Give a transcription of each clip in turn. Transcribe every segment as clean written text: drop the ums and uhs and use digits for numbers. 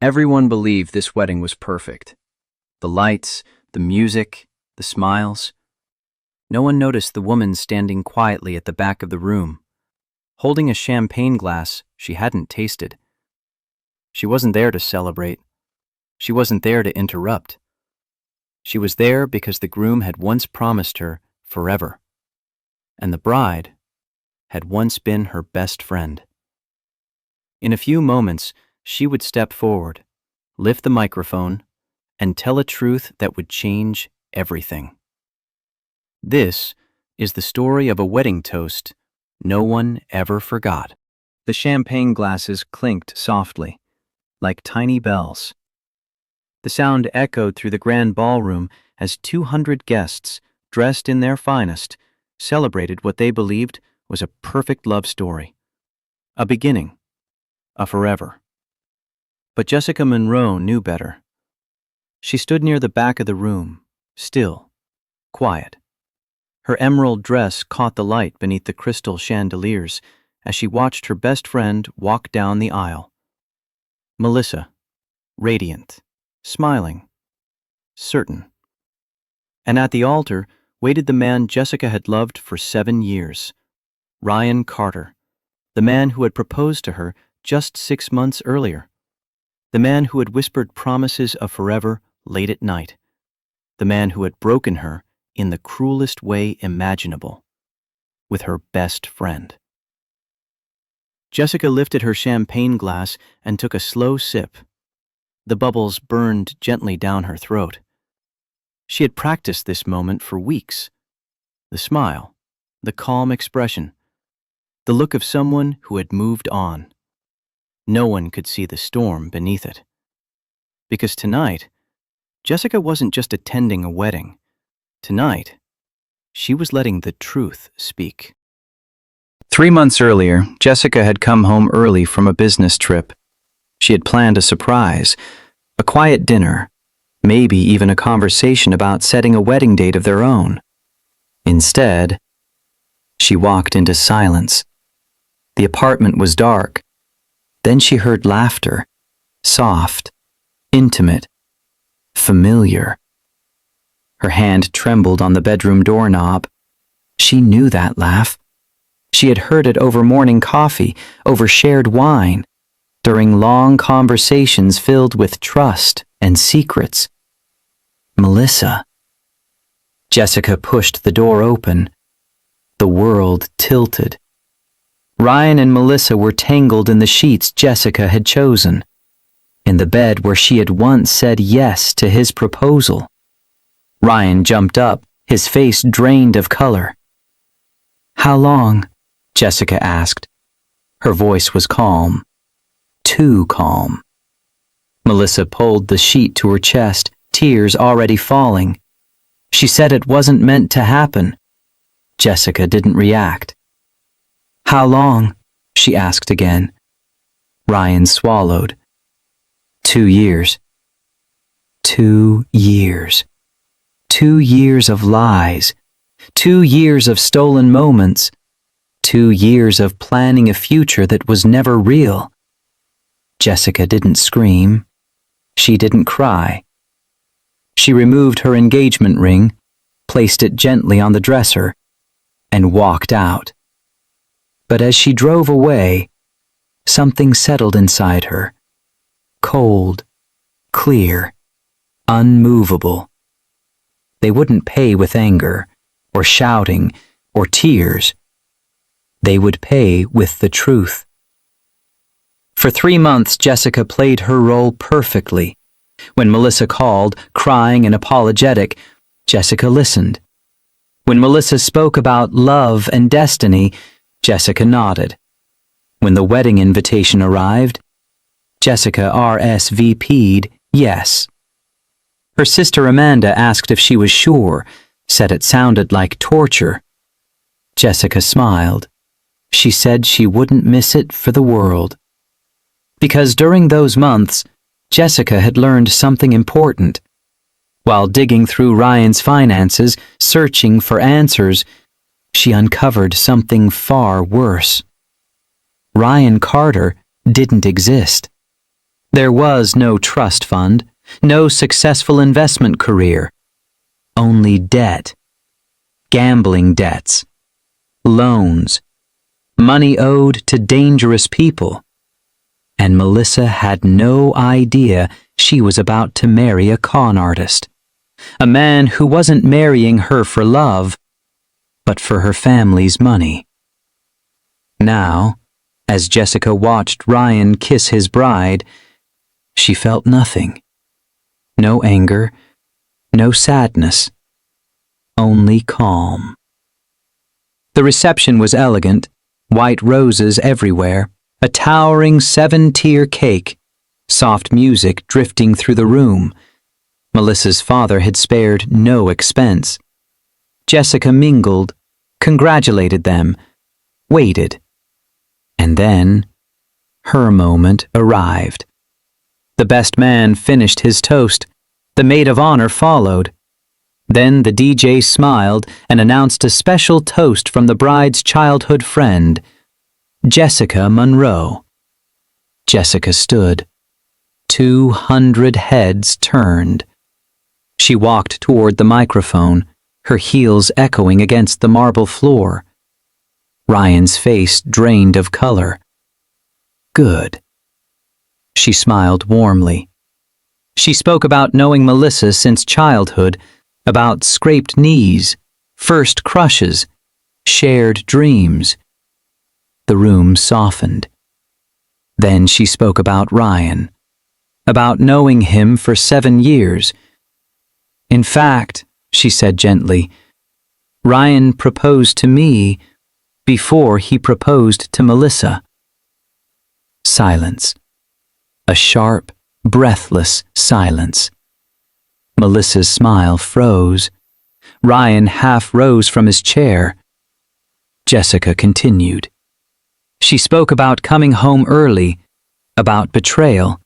Everyone believed this wedding was perfect. The lights, the music, the smiles. No one noticed the woman standing quietly at the back of the room, holding a champagne glass she hadn't tasted. She wasn't there to celebrate. She wasn't there to interrupt. She was there because the groom had once promised her forever, and the bride had once been her best friend. In a few moments, she would step forward, lift the microphone, and tell a truth that would change everything. This is the story of a wedding toast no one ever forgot. The champagne glasses clinked softly, like tiny bells. The sound echoed through the grand ballroom as 200 guests, dressed in their finest, celebrated what they believed was a perfect love story. A beginning, a forever. But Jessica Monroe knew better. She stood near the back of the room, still, quiet. Her emerald dress caught the light beneath the crystal chandeliers as she watched her best friend walk down the aisle. Melissa, radiant, smiling, certain. And at the altar waited the man Jessica had loved for 7 years, Ryan Carter, the man who had proposed to her just 6 months earlier, the man who had whispered promises of forever late at night, the man who had broken her in the cruelest way imaginable, with her best friend. Jessica lifted her champagne glass and took a slow sip. The bubbles burned gently down her throat. She had practiced this moment for weeks. The smile, the calm expression, the look of someone who had moved on. No one could see the storm beneath it. Because tonight, Jessica wasn't just attending a wedding. Tonight, she was letting the truth speak. 3 months earlier, Jessica had come home early from a business trip. She had planned a surprise, a quiet dinner, maybe even a conversation about setting a wedding date of their own. Instead, she walked into silence. The apartment was dark. Then she heard laughter, soft, intimate, familiar. Her hand trembled on the bedroom doorknob. She knew that laugh. She had heard it over morning coffee, over shared wine, during long conversations filled with trust and secrets. Melissa. Jessica pushed the door open. The world tilted. Ryan and Melissa were tangled in the sheets Jessica had chosen, in the bed where she had once said yes to his proposal. Ryan jumped up, his face drained of color. "How long?" Jessica asked. Her voice was calm. Too calm. Melissa pulled the sheet to her chest, tears already falling. She said it wasn't meant to happen. Jessica didn't react. "How long?" she asked again. Ryan swallowed. 2 years. 2 years. 2 years of lies. 2 years of stolen moments. 2 years of planning a future that was never real. Jessica didn't scream. She didn't cry. She removed her engagement ring, placed it gently on the dresser, and walked out. But as she drove away, something settled inside her. Cold, clear, unmovable. They wouldn't pay with anger, or shouting, or tears. They would pay with the truth. For 3 months, Jessica played her role perfectly. When Melissa called, crying and apologetic, Jessica listened. When Melissa spoke about love and destiny, Jessica nodded. When the wedding invitation arrived, Jessica RSVP'd yes. Her sister Amanda asked if she was sure, said it sounded like torture. Jessica smiled. She said she wouldn't miss it for the world. Because during those months, Jessica had learned something important. While digging through Ryan's finances, searching for answers, she uncovered something far worse. Ryan Carter didn't exist. There was no trust fund, no successful investment career, only debt, gambling debts, loans, money owed to dangerous people. And Melissa had no idea she was about to marry a con artist, a man who wasn't marrying her for love, but for her family's money. Now, as Jessica watched Ryan kiss his bride, she felt nothing. No anger, no sadness, only calm. The reception was elegant, white roses everywhere, a towering 7-tier cake, soft music drifting through the room. Melissa's father had spared no expense. Jessica mingled, congratulated them, waited. And then, her moment arrived. The best man finished his toast. The maid of honor followed. Then the DJ smiled and announced a special toast from the bride's childhood friend, Jessica Monroe. Jessica stood. 200 heads turned. She walked toward the microphone, her heels echoing against the marble floor. Ryan's face drained of color. Good. She smiled warmly. She spoke about knowing Melissa since childhood, about scraped knees, first crushes, shared dreams. The room softened. Then she spoke about Ryan, about knowing him for 7 years. In fact, she said gently, Ryan proposed to me before he proposed to Melissa. Silence. A sharp, breathless silence. Melissa's smile froze. Ryan half rose from his chair. Jessica continued. She spoke about coming home early, about betrayal,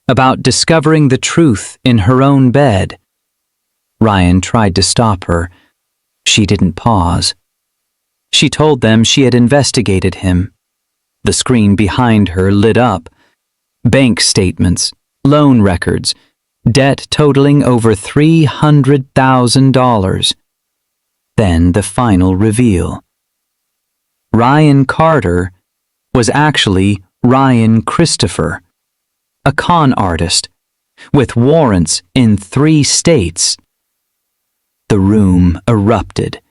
about discovering the truth in her own bed. Ryan tried to stop her. She didn't pause. She told them she had investigated him. The screen behind her lit up. Bank statements, loan records, debt totaling over $300,000. Then the final reveal. Ryan Carter was actually Ryan Christopher, a con artist, with warrants in 3 states. The room erupted.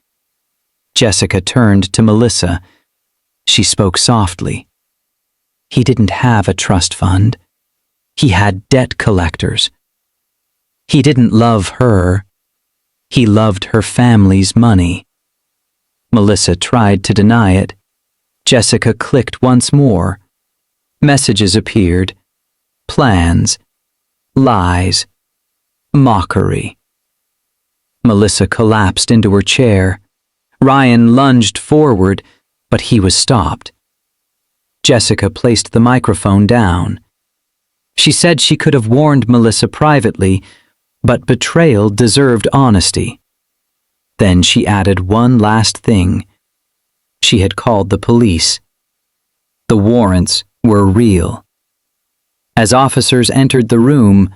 Jessica turned to Melissa. She spoke softly. He didn't have a trust fund. He had debt collectors. He didn't love her. He loved her family's money. Melissa tried to deny it. Jessica clicked once more. Messages appeared. Plans. Lies. Mockery. Melissa collapsed into her chair. Ryan lunged forward, but he was stopped. Jessica placed the microphone down. She said she could have warned Melissa privately, but betrayal deserved honesty. Then she added one last thing. She had called the police. The warrants were real. As officers entered the room,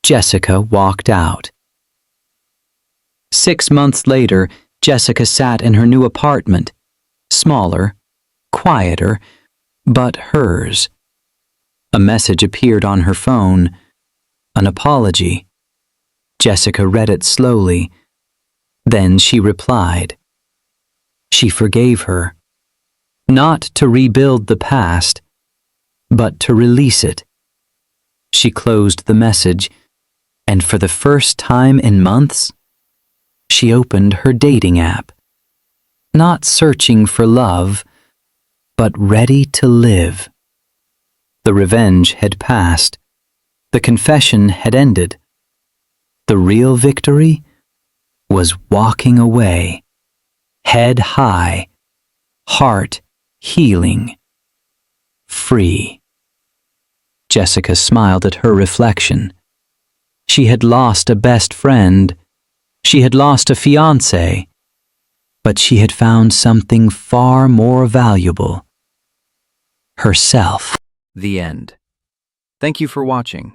Jessica walked out. 6 months later, Jessica sat in her new apartment, smaller, quieter, but hers. A message appeared on her phone, an apology. Jessica read it slowly. Then she replied. She forgave her, not to rebuild the past, but to release it. She closed the message, and for the first time in months, she opened her dating app, not searching for love, but ready to live. The revenge had passed. The confession had ended. The real victory was walking away, head high, heart healing, free. Jessica smiled at her reflection. She had lost a best friend. She had lost a fiancé. But she had found something far more valuable. Herself. The end. Thank you for watching.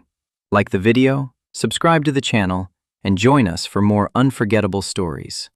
Like the video, subscribe to the channel, and join us for more unforgettable stories.